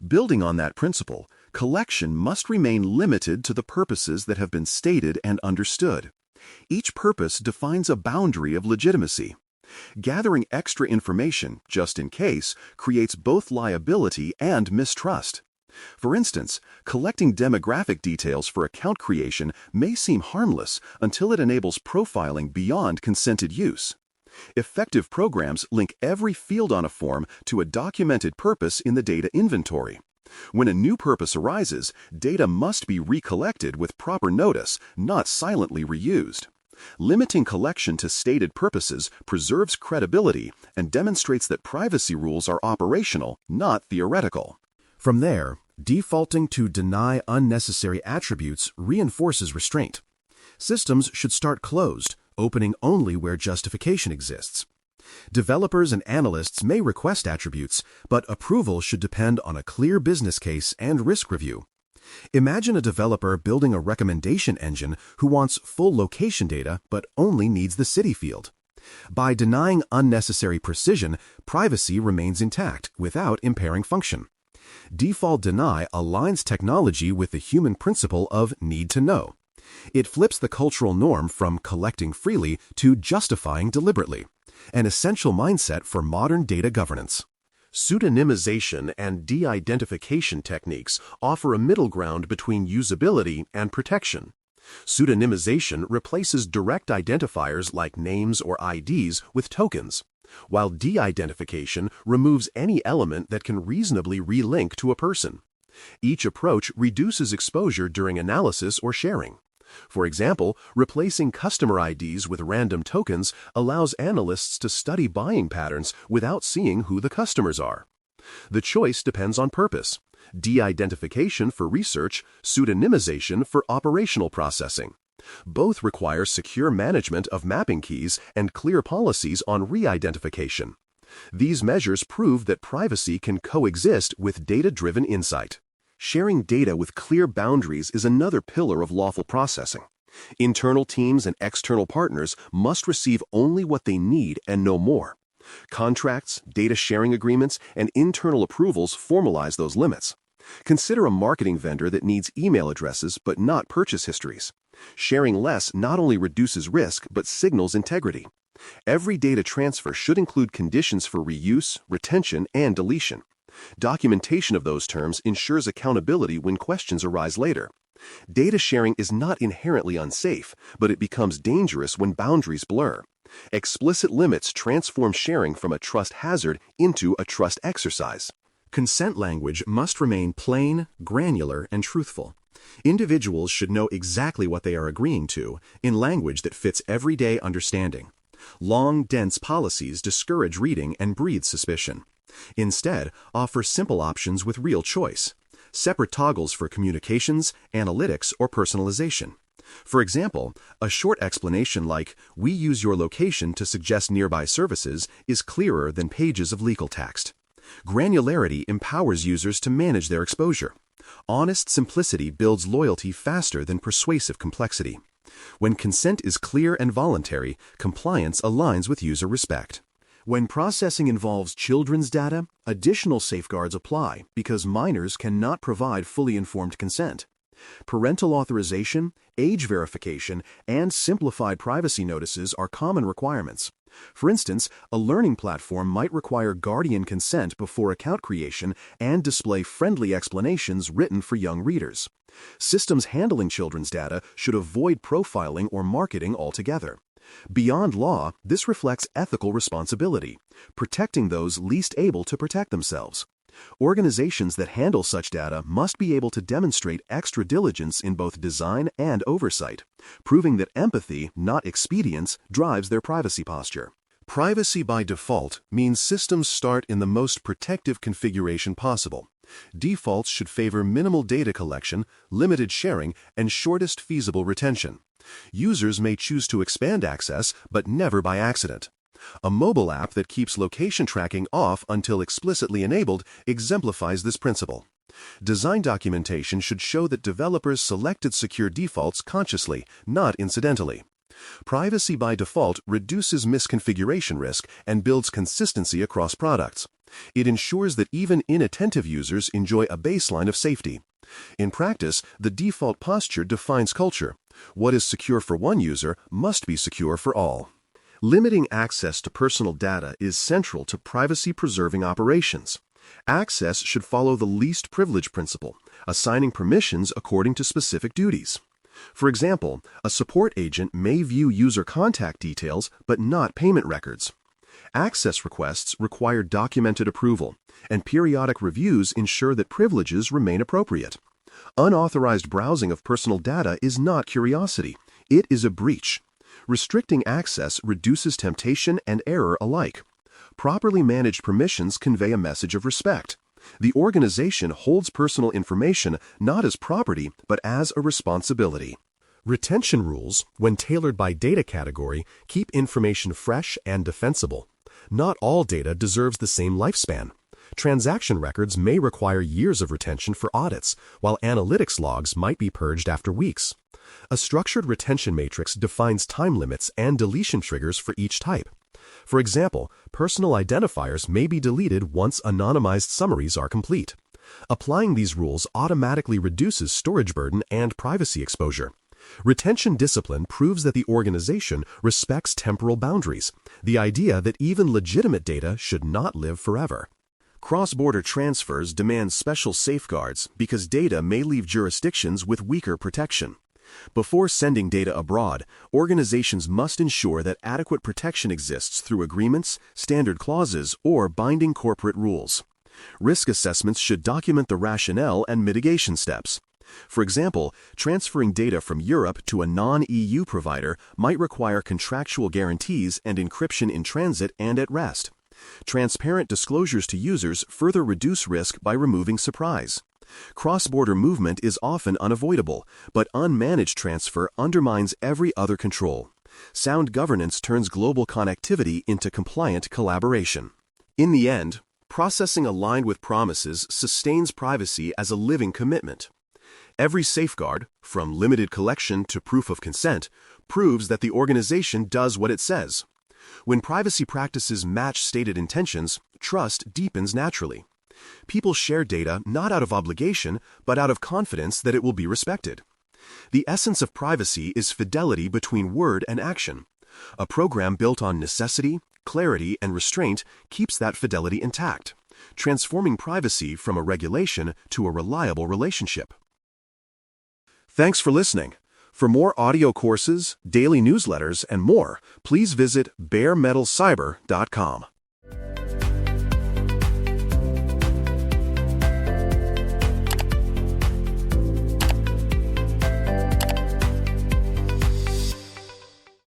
Building on that principle, collection must remain limited to the purposes that have been stated and understood. Each purpose defines a boundary of legitimacy. Gathering extra information, just in case, creates both liability and mistrust. For instance, collecting demographic details for account creation may seem harmless until it enables profiling beyond consented use. Effective programs link every field on a form to a documented purpose in the data inventory. When a new purpose arises, data must be recollected with proper notice, not silently reused. Limiting collection to stated purposes preserves credibility and demonstrates that privacy rules are operational, not theoretical. From there, defaulting to deny unnecessary attributes reinforces restraint. Systems should start closed, opening only where justification exists. Developers and analysts may request attributes, but approval should depend on a clear business case and risk review. Imagine a developer building a recommendation engine who wants full location data but only needs the city field. By denying unnecessary precision, privacy remains intact without impairing function. Default deny aligns technology with the human principle of need to know. It flips the cultural norm from collecting freely to justifying deliberately, an essential mindset for modern data governance. Pseudonymization and de-identification techniques offer a middle ground between usability and protection. Pseudonymization replaces direct identifiers like names or IDs with tokens, while de-identification removes any element that can reasonably relink to a person. Each approach reduces exposure during analysis or sharing. For example, replacing customer IDs with random tokens allows analysts to study buying patterns without seeing who the customers are. The choice depends on purpose: de-identification for research, pseudonymization for operational processing. Both require secure management of mapping keys and clear policies on re-identification. These measures prove that privacy can coexist with data-driven insight. Sharing data with clear boundaries is another pillar of lawful processing. Internal teams and external partners must receive only what they need and no more. Contracts, data sharing agreements, and internal approvals formalize those limits. Consider a marketing vendor that needs email addresses but not purchase histories. Sharing less not only reduces risk but signals integrity. Every data transfer should include conditions for reuse, retention, and deletion. Documentation of those terms ensures accountability when questions arise later. Data sharing is not inherently unsafe, but it becomes dangerous when boundaries blur. Explicit limits transform sharing from a trust hazard into a trust exercise. Consent language must remain plain, granular, and truthful. Individuals should know exactly what they are agreeing to in language that fits everyday understanding. Long, dense policies discourage reading and breed suspicion. Instead, offer simple options with real choice. Separate toggles for communications, analytics, or personalization. For example, a short explanation like, "We use your location to suggest nearby services," is clearer than pages of legal text. Granularity empowers users to manage their exposure. Honest simplicity builds loyalty faster than persuasive complexity. When consent is clear and voluntary, compliance aligns with user respect. When processing involves children's data, additional safeguards apply because minors cannot provide fully informed consent. Parental authorization, age verification, and simplified privacy notices are common requirements. For instance, a learning platform might require guardian consent before account creation and display friendly explanations written for young readers. Systems handling children's data should avoid profiling or marketing altogether. Beyond law, this reflects ethical responsibility, protecting those least able to protect themselves. Organizations that handle such data must be able to demonstrate extra diligence in both design and oversight, proving that empathy, not expedience, drives their privacy posture. Privacy by default means systems start in the most protective configuration possible. Defaults should favor minimal data collection, limited sharing, and shortest feasible retention. Users may choose to expand access, but never by accident. A mobile app that keeps location tracking off until explicitly enabled exemplifies this principle. Design documentation should show that developers selected secure defaults consciously, not incidentally. Privacy by default reduces misconfiguration risk and builds consistency across products. It ensures that even inattentive users enjoy a baseline of safety. In practice, the default posture defines culture. What is secure for one user must be secure for all. Limiting access to personal data is central to privacy-preserving operations. Access should follow the least privilege principle, assigning permissions according to specific duties. For example, a support agent may view user contact details but not payment records. Access requests require documented approval, and periodic reviews ensure that privileges remain appropriate. Unauthorized browsing of personal data is not curiosity. It is a breach. Restricting access reduces temptation and error alike. Properly managed permissions convey a message of respect. The organization holds personal information not as property, but as a responsibility. Retention rules, when tailored by data category, keep information fresh and defensible. Not all data deserves the same lifespan. Transaction records may require years of retention for audits, while analytics logs might be purged after weeks. A structured retention matrix defines time limits and deletion triggers for each type. For example, personal identifiers may be deleted once anonymized summaries are complete. Applying these rules automatically reduces storage burden and privacy exposure. Retention discipline proves that the organization respects temporal boundaries, the idea that even legitimate data should not live forever. Cross-border transfers demand special safeguards because data may leave jurisdictions with weaker protection. Before sending data abroad, organizations must ensure that adequate protection exists through agreements, standard clauses, or binding corporate rules. Risk assessments should document the rationale and mitigation steps. For example, transferring data from Europe to a non-EU provider might require contractual guarantees and encryption in transit and at rest. Transparent disclosures to users further reduce risk by removing surprise. Cross-border movement is often unavoidable, but unmanaged transfer undermines every other control. Sound governance turns global connectivity into compliant collaboration. In the end, processing aligned with promises sustains privacy as a living commitment. Every safeguard, from limited collection to proof of consent, proves that the organization does what it says. When privacy practices match stated intentions, trust deepens naturally. People share data not out of obligation, but out of confidence that it will be respected. The essence of privacy is fidelity between word and action. A program built on necessity, clarity, and restraint keeps that fidelity intact, transforming privacy from a regulation to a reliable relationship. Thanks for listening. For more audio courses, daily newsletters, and more, please visit baremetalcyber.com.